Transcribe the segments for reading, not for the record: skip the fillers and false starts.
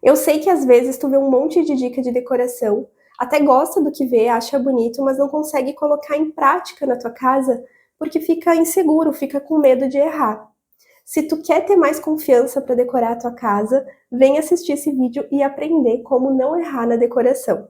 Eu sei que às vezes tu vê um monte de dica de decoração, até gosta do que vê, acha bonito, mas não consegue colocar em prática na tua casa porque fica inseguro, fica com medo de errar. Se tu quer ter mais confiança para decorar a tua casa, vem assistir esse vídeo e aprender como não errar na decoração.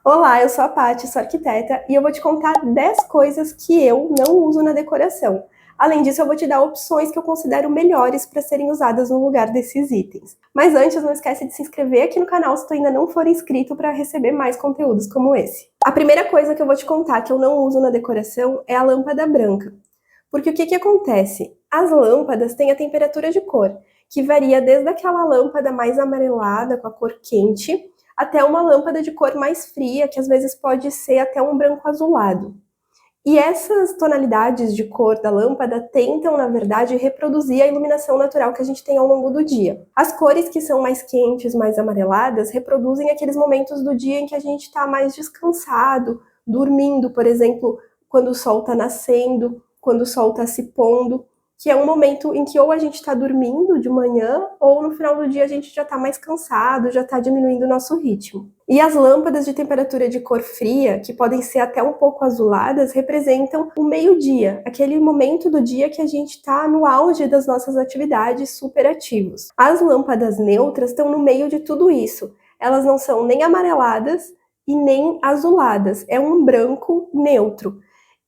Olá, eu sou a Paty, sou arquiteta e eu vou te contar 10 coisas que eu não uso na decoração. Além disso, eu vou te dar opções que eu considero melhores para serem usadas no lugar desses itens. Mas antes, não esquece de se inscrever aqui no canal se tu ainda não for inscrito para receber mais conteúdos como esse. A primeira coisa que eu vou te contar que eu não uso na decoração é a lâmpada branca. Porque o que acontece? As lâmpadas têm a temperatura de cor, que varia desde aquela lâmpada mais amarelada, com a cor quente, até uma lâmpada de cor mais fria, que às vezes pode ser até um branco azulado. E essas tonalidades de cor da lâmpada tentam, na verdade, reproduzir a iluminação natural que a gente tem ao longo do dia. As cores que são mais quentes, mais amareladas, reproduzem aqueles momentos do dia em que a gente está mais descansado, dormindo, por exemplo, quando o sol está nascendo, quando o sol está se pondo, que é um momento em que ou a gente está dormindo de manhã, ou no final do dia a gente já está mais cansado, já está diminuindo o nosso ritmo. E as lâmpadas de temperatura de cor fria, que podem ser até um pouco azuladas, representam o meio-dia, aquele momento do dia que a gente está no auge das nossas atividades super ativos. As lâmpadas neutras estão no meio de tudo isso. Elas não são nem amareladas e nem azuladas, é um branco neutro.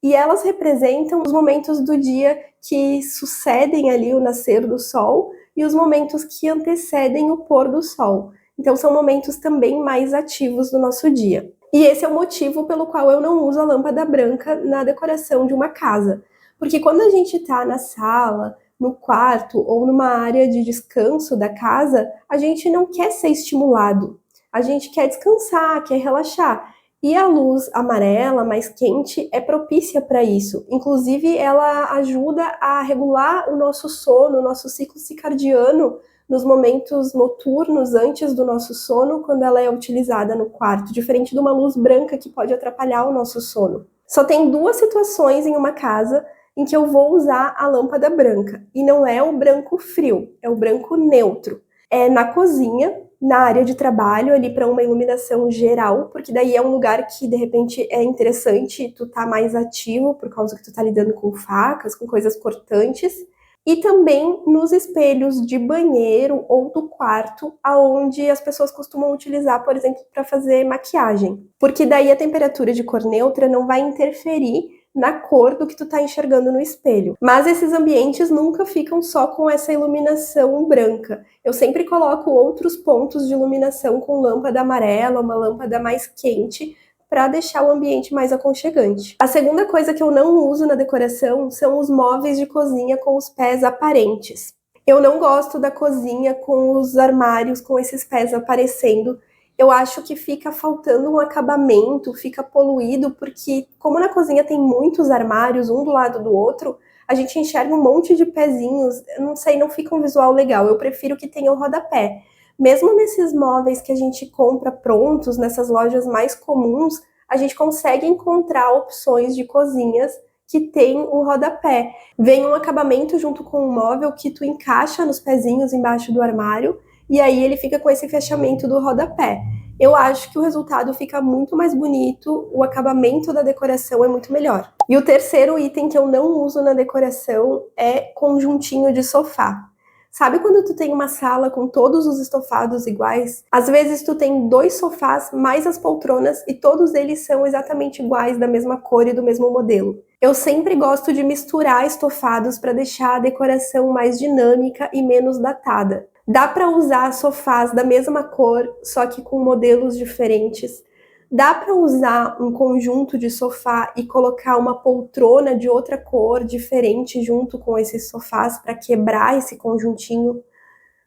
E elas representam os momentos do dia que sucedem ali o nascer do sol e os momentos que antecedem o pôr do sol. Então são momentos também mais ativos do nosso dia. E esse é o motivo pelo qual eu não uso a lâmpada branca na decoração de uma casa. Porque quando a gente está na sala, no quarto ou numa área de descanso da casa, a gente não quer ser estimulado. A gente quer descansar, quer relaxar. E a luz amarela, mais quente, é propícia para isso. Inclusive, ela ajuda a regular o nosso sono, o nosso ciclo circadiano nos momentos noturnos, antes do nosso sono, quando ela é utilizada no quarto, diferente de uma luz branca que pode atrapalhar o nosso sono. Só tem 2 situações em uma casa em que eu vou usar a lâmpada branca, e não é o branco frio, é o branco neutro. É na cozinha, na área de trabalho, ali para uma iluminação geral, porque daí é um lugar que de repente é interessante tu tá mais ativo, por causa que tu tá lidando com facas, com coisas cortantes, e também nos espelhos de banheiro ou do quarto, aonde as pessoas costumam utilizar, por exemplo, para fazer maquiagem, porque daí a temperatura de cor neutra não vai interferir na cor do que tu tá enxergando no espelho. Mas esses ambientes nunca ficam só com essa iluminação branca. Eu sempre coloco outros pontos de iluminação com lâmpada amarela, uma lâmpada mais quente, para deixar o ambiente mais aconchegante. A segunda coisa que eu não uso na decoração são os móveis de cozinha com os pés aparentes. Eu não gosto da cozinha com os armários com esses pés aparecendo. Eu acho que fica faltando um acabamento, fica poluído, porque como na cozinha tem muitos armários, um do lado do outro, a gente enxerga um monte de pezinhos, eu não sei, não fica um visual legal, eu prefiro que tenha o rodapé. Mesmo nesses móveis que a gente compra prontos, nessas lojas mais comuns, a gente consegue encontrar opções de cozinhas que tem o rodapé. Vem um acabamento junto com o móvel que tu encaixa nos pezinhos embaixo do armário, e aí ele fica com esse fechamento do rodapé. Eu acho que o resultado fica muito mais bonito, o acabamento da decoração é muito melhor. E o terceiro item que eu não uso na decoração é conjuntinho de sofá. Sabe quando tu tem uma sala com todos os estofados iguais? Às vezes tu tem 2 sofás mais as poltronas e todos eles são exatamente iguais, da mesma cor e do mesmo modelo. Eu sempre gosto de misturar estofados para deixar a decoração mais dinâmica e menos datada. Dá para usar sofás da mesma cor, só que com modelos diferentes. Dá para usar um conjunto de sofá e colocar uma poltrona de outra cor diferente junto com esses sofás para quebrar esse conjuntinho.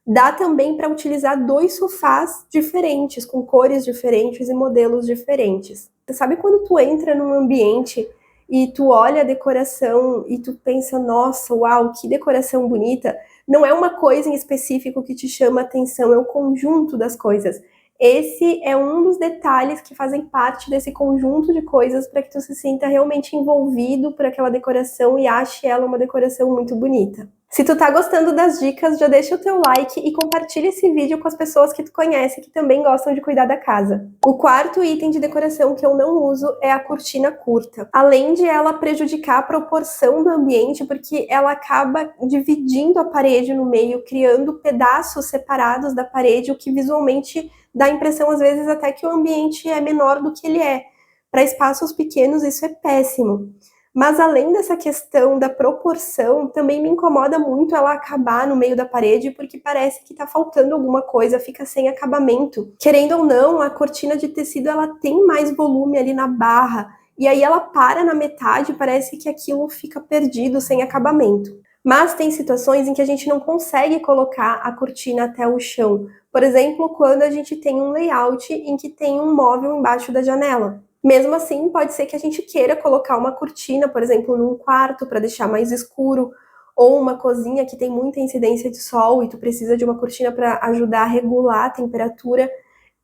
Dá também para utilizar 2 sofás diferentes, com cores diferentes e modelos diferentes. Você sabe quando tu entra num ambiente e tu olha a decoração e tu pensa, nossa, uau, que decoração bonita? Não é uma coisa em específico que te chama a atenção, é o conjunto das coisas. Esse é um dos detalhes que fazem parte desse conjunto de coisas para que tu se sinta realmente envolvido por aquela decoração e ache ela uma decoração muito bonita. Se tu tá gostando das dicas, já deixa o teu like e compartilha esse vídeo com as pessoas que tu conhece que também gostam de cuidar da casa. O quarto item de decoração que eu não uso é a cortina curta. Além de ela prejudicar a proporção do ambiente, porque ela acaba dividindo a parede no meio, criando pedaços separados da parede, o que visualmente dá a impressão às vezes até que o ambiente é menor do que ele é. Para espaços pequenos isso é péssimo. Mas além dessa questão da proporção, também me incomoda muito ela acabar no meio da parede, porque parece que tá faltando alguma coisa, fica sem acabamento. Querendo ou não, a cortina de tecido ela tem mais volume ali na barra, e aí ela para na metade, parece que aquilo fica perdido, sem acabamento. Mas tem situações em que a gente não consegue colocar a cortina até o chão. Por exemplo, quando a gente tem um layout em que tem um móvel embaixo da janela. Mesmo assim, pode ser que a gente queira colocar uma cortina, por exemplo, num quarto para deixar mais escuro, ou uma cozinha que tem muita incidência de sol e tu precisa de uma cortina para ajudar a regular a temperatura.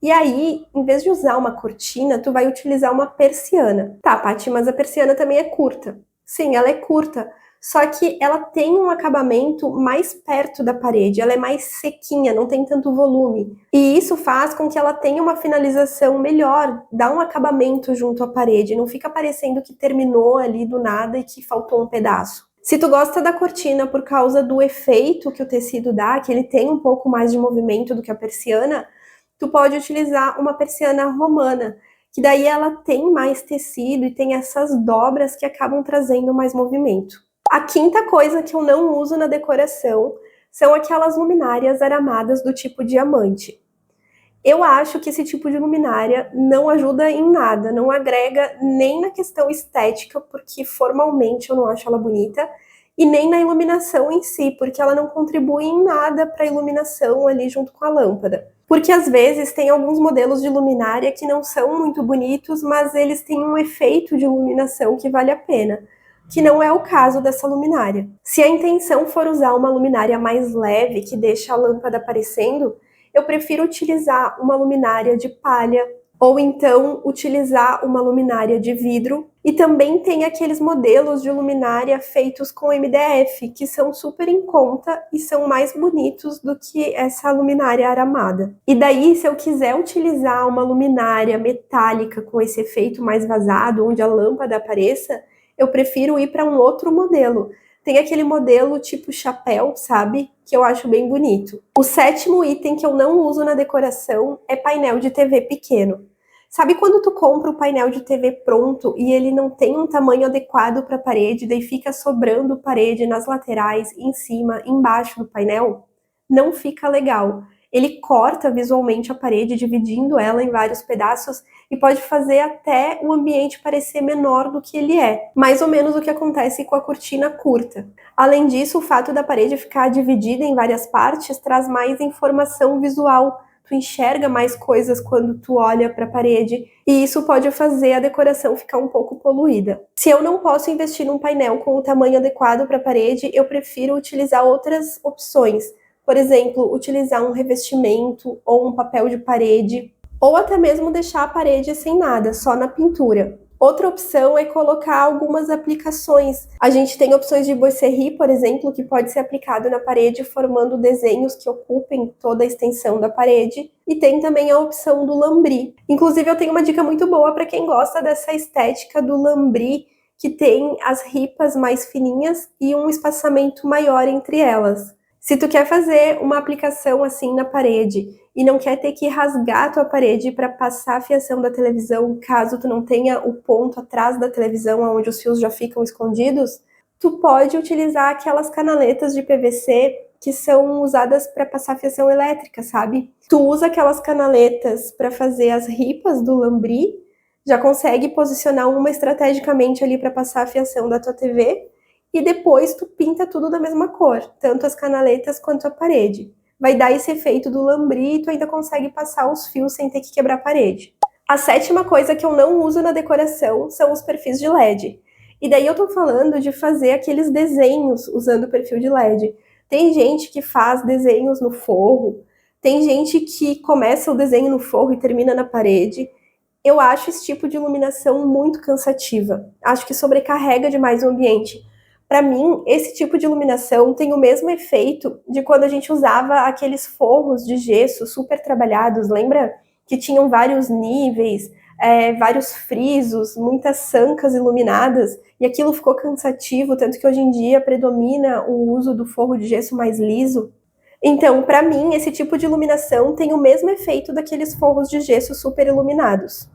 E aí, em vez de usar uma cortina, tu vai utilizar uma persiana. Tá, Paty, mas a persiana também é curta. Sim, ela é curta, só que ela tem um acabamento mais perto da parede, ela é mais sequinha, não tem tanto volume. E isso faz com que ela tenha uma finalização melhor, dá um acabamento junto à parede, não fica parecendo que terminou ali do nada e que faltou um pedaço. Se tu gosta da cortina por causa do efeito que o tecido dá, que ele tem um pouco mais de movimento do que a persiana, tu pode utilizar uma persiana romana, que daí ela tem mais tecido e tem essas dobras que acabam trazendo mais movimento. A quinta coisa que eu não uso na decoração são aquelas luminárias aramadas do tipo diamante. Eu acho que esse tipo de luminária não ajuda em nada, não agrega nem na questão estética, porque formalmente eu não acho ela bonita, e nem na iluminação em si, porque ela não contribui em nada para a iluminação ali junto com a lâmpada. Porque às vezes tem alguns modelos de luminária que não são muito bonitos, mas eles têm um efeito de iluminação que vale a pena, que não é o caso dessa luminária. Se a intenção for usar uma luminária mais leve, que deixa a lâmpada aparecendo, eu prefiro utilizar uma luminária de palha, ou então utilizar uma luminária de vidro. E também tem aqueles modelos de luminária feitos com MDF, que são super em conta e são mais bonitos do que essa luminária aramada. E daí, se eu quiser utilizar uma luminária metálica com esse efeito mais vazado, onde a lâmpada apareça, eu prefiro ir para um outro modelo. Tem aquele modelo tipo chapéu, sabe? Que eu acho bem bonito. O sétimo item que eu não uso na decoração é painel de TV pequeno. Sabe quando tu compra o painel de TV pronto e ele não tem um tamanho adequado para a parede, daí fica sobrando parede nas laterais, em cima, embaixo do painel? Não fica legal. Ele corta visualmente a parede, dividindo ela em vários pedaços e pode fazer até o ambiente parecer menor do que ele é. Mais ou menos o que acontece com a cortina curta. Além disso, o fato da parede ficar dividida em várias partes traz mais informação visual. Tu enxerga mais coisas quando tu olha para a parede e isso pode fazer a decoração ficar um pouco poluída. Se eu não posso investir num painel com o tamanho adequado para a parede, eu prefiro utilizar outras opções. Por exemplo, utilizar um revestimento ou um papel de parede, ou até mesmo deixar a parede sem nada, só na pintura. Outra opção é colocar algumas aplicações. A gente tem opções de boisserie, por exemplo, que pode ser aplicado na parede formando desenhos que ocupem toda a extensão da parede. E tem também a opção do lambris. Inclusive, eu tenho uma dica muito boa para quem gosta dessa estética do lambris, que tem as ripas mais fininhas e um espaçamento maior entre elas. Se tu quer fazer uma aplicação assim na parede e não quer ter que rasgar a tua parede para passar a fiação da televisão, caso tu não tenha o ponto atrás da televisão onde os fios já ficam escondidos, tu pode utilizar aquelas canaletas de PVC que são usadas para passar fiação elétrica, sabe? Tu usa aquelas canaletas para fazer as ripas do lambris, já consegue posicionar uma estrategicamente ali para passar a fiação da tua TV, e depois tu pinta tudo da mesma cor, tanto as canaletas quanto a parede. Vai dar esse efeito do lambris e tu ainda consegue passar os fios sem ter que quebrar a parede. A sétima coisa que eu não uso na decoração são os perfis de LED. E daí eu tô falando de fazer aqueles desenhos usando o perfil de LED. Tem gente que faz desenhos no forro, tem gente que começa o desenho no forro e termina na parede. Eu acho esse tipo de iluminação muito cansativa. Acho que sobrecarrega demais o ambiente. Para mim, esse tipo de iluminação tem o mesmo efeito de quando a gente usava aqueles forros de gesso super trabalhados, lembra? Que tinham vários níveis, vários frisos, muitas sancas iluminadas, e aquilo ficou cansativo, tanto que hoje em dia predomina o uso do forro de gesso mais liso. Então, para mim, esse tipo de iluminação tem o mesmo efeito daqueles forros de gesso super iluminados.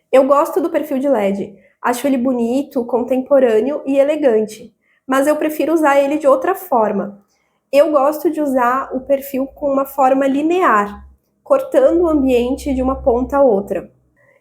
Eu gosto do perfil de LED, acho ele bonito, contemporâneo e elegante, mas eu prefiro usar ele de outra forma. Eu gosto de usar o perfil com uma forma linear, cortando o ambiente de uma ponta a outra.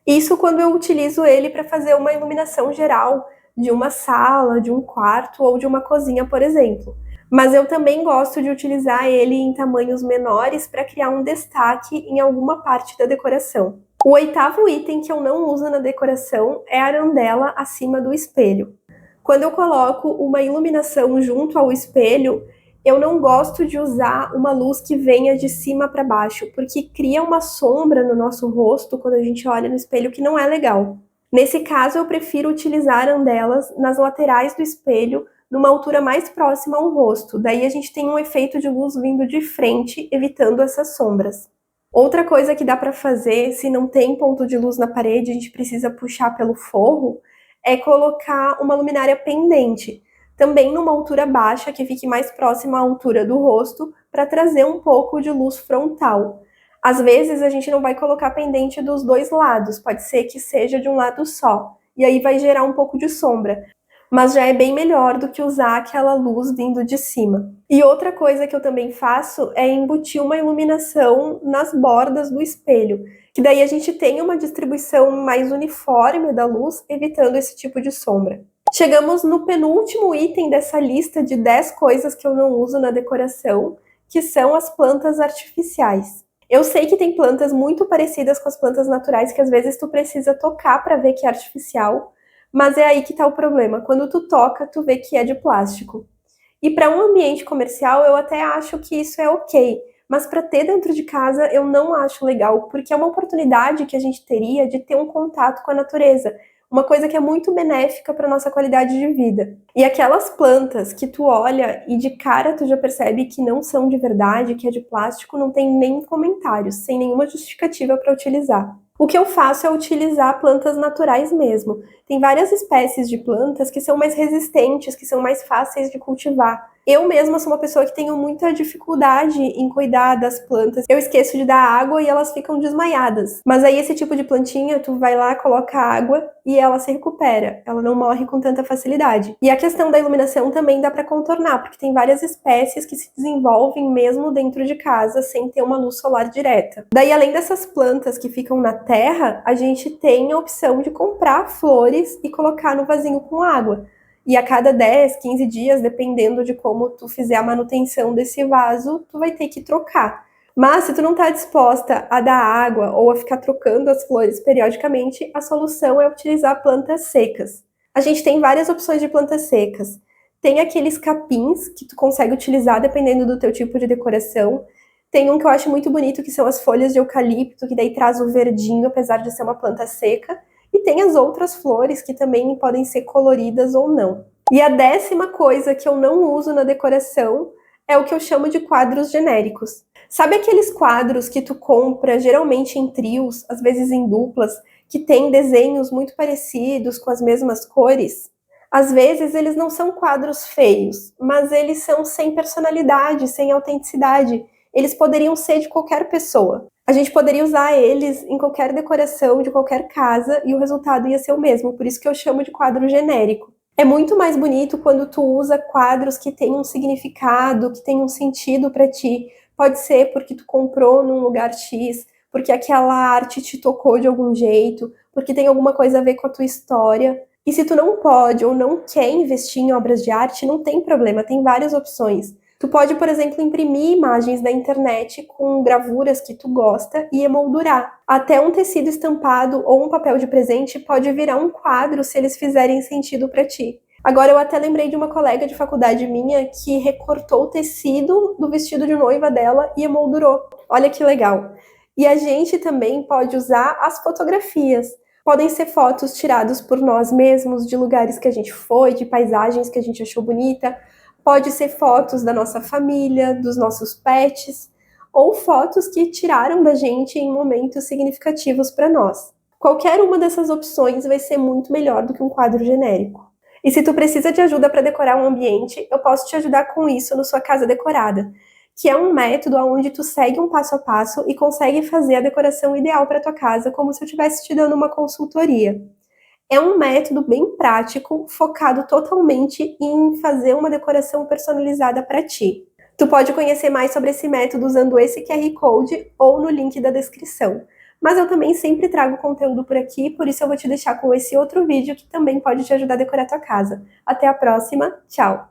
Isso quando eu utilizo ele para fazer uma iluminação geral de uma sala, de um quarto ou de uma cozinha, por exemplo. Mas eu também gosto de utilizar ele em tamanhos menores para criar um destaque em alguma parte da decoração. O oitavo item que eu não uso na decoração é a arandela acima do espelho. Quando eu coloco uma iluminação junto ao espelho, eu não gosto de usar uma luz que venha de cima para baixo, porque cria uma sombra no nosso rosto quando a gente olha no espelho que não é legal. Nesse caso, eu prefiro utilizar arandelas nas laterais do espelho, numa altura mais próxima ao rosto. Daí a gente tem um efeito de luz vindo de frente, evitando essas sombras. Outra coisa que dá para fazer, se não tem ponto de luz na parede, a gente precisa puxar pelo forro, é colocar uma luminária pendente, também numa altura baixa, que fique mais próxima à altura do rosto, para trazer um pouco de luz frontal. Às vezes a gente não vai colocar pendente dos dois lados, pode ser que seja de um lado só, e aí vai gerar um pouco de sombra, mas já é bem melhor do que usar aquela luz vindo de cima. E outra coisa que eu também faço é embutir uma iluminação nas bordas do espelho, que daí a gente tem uma distribuição mais uniforme da luz, evitando esse tipo de sombra. Chegamos no penúltimo item dessa lista de 10 coisas que eu não uso na decoração, que são as plantas artificiais. Eu sei que tem plantas muito parecidas com as plantas naturais que às vezes tu precisa tocar para ver que é artificial, mas é aí que tá o problema. Quando tu toca, tu vê que é de plástico. E para um ambiente comercial, eu até acho que isso é ok, mas para ter dentro de casa eu não acho legal, porque é uma oportunidade que a gente teria de ter um contato com a natureza, uma coisa que é muito benéfica para nossa qualidade de vida. E aquelas plantas que tu olha e de cara tu já percebe que não são de verdade, que é de plástico, não tem nem comentários, sem nenhuma justificativa para utilizar. O que eu faço é utilizar plantas naturais mesmo. Tem várias espécies de plantas que são mais resistentes, que são mais fáceis de cultivar. Eu mesma sou uma pessoa que tenho muita dificuldade em cuidar das plantas. Eu esqueço de dar água e elas ficam desmaiadas. Mas aí esse tipo de plantinha, tu vai lá, coloca água e ela se recupera. Ela não morre com tanta facilidade. E a questão da iluminação também dá para contornar, porque tem várias espécies que se desenvolvem mesmo dentro de casa, sem ter uma luz solar direta. Daí, além dessas plantas que ficam na terra, a gente tem a opção de comprar flores e colocar no vasinho com água. E a cada 10, 15 dias, dependendo de como tu fizer a manutenção desse vaso, tu vai ter que trocar. Mas se tu não está disposta a dar água ou a ficar trocando as flores periodicamente, a solução é utilizar plantas secas. A gente tem várias opções de plantas secas. Tem aqueles capins que tu consegue utilizar dependendo do teu tipo de decoração. Tem um que eu acho muito bonito, que são as folhas de eucalipto, que daí traz o verdinho, apesar de ser uma planta seca. E tem as outras flores que também podem ser coloridas ou não. E a 10ª coisa que eu não uso na decoração é o que eu chamo de quadros genéricos. Sabe aqueles quadros que tu compra geralmente em trios, às vezes em duplas, que tem desenhos muito parecidos com as mesmas cores? Às vezes eles não são quadros feios, mas eles são sem personalidade, sem autenticidade. Eles poderiam ser de qualquer pessoa. A gente poderia usar eles em qualquer decoração de qualquer casa e o resultado ia ser o mesmo, por isso que eu chamo de quadro genérico. É muito mais bonito quando tu usa quadros que têm um significado, que têm um sentido para ti. Pode ser porque tu comprou num lugar X, porque aquela arte te tocou de algum jeito, porque tem alguma coisa a ver com a tua história. E se tu não pode ou não quer investir em obras de arte, não tem problema, tem várias opções. Tu pode, por exemplo, imprimir imagens da internet com gravuras que tu gosta e emoldurar. Até um tecido estampado ou um papel de presente pode virar um quadro se eles fizerem sentido para ti. Agora, eu até lembrei de uma colega de faculdade minha que recortou o tecido do vestido de noiva dela e emoldurou. Olha que legal! E a gente também pode usar as fotografias. Podem ser fotos tiradas por nós mesmos, de lugares que a gente foi, de paisagens que a gente achou bonita. Pode ser fotos da nossa família, dos nossos pets, ou fotos que tiraram da gente em momentos significativos para nós. Qualquer uma dessas opções vai ser muito melhor do que um quadro genérico. E se tu precisa de ajuda para decorar um ambiente, eu posso te ajudar com isso no Sua Casa Decorada, que é um método onde tu segue um passo a passo e consegue fazer a decoração ideal para tua casa, como se eu estivesse te dando uma consultoria. É um método bem prático, focado totalmente em fazer uma decoração personalizada para ti. Tu pode conhecer mais sobre esse método usando esse QR Code ou no link da descrição. Mas eu também sempre trago conteúdo por aqui, por isso eu vou te deixar com esse outro vídeo que também pode te ajudar a decorar tua casa. Até a próxima, tchau!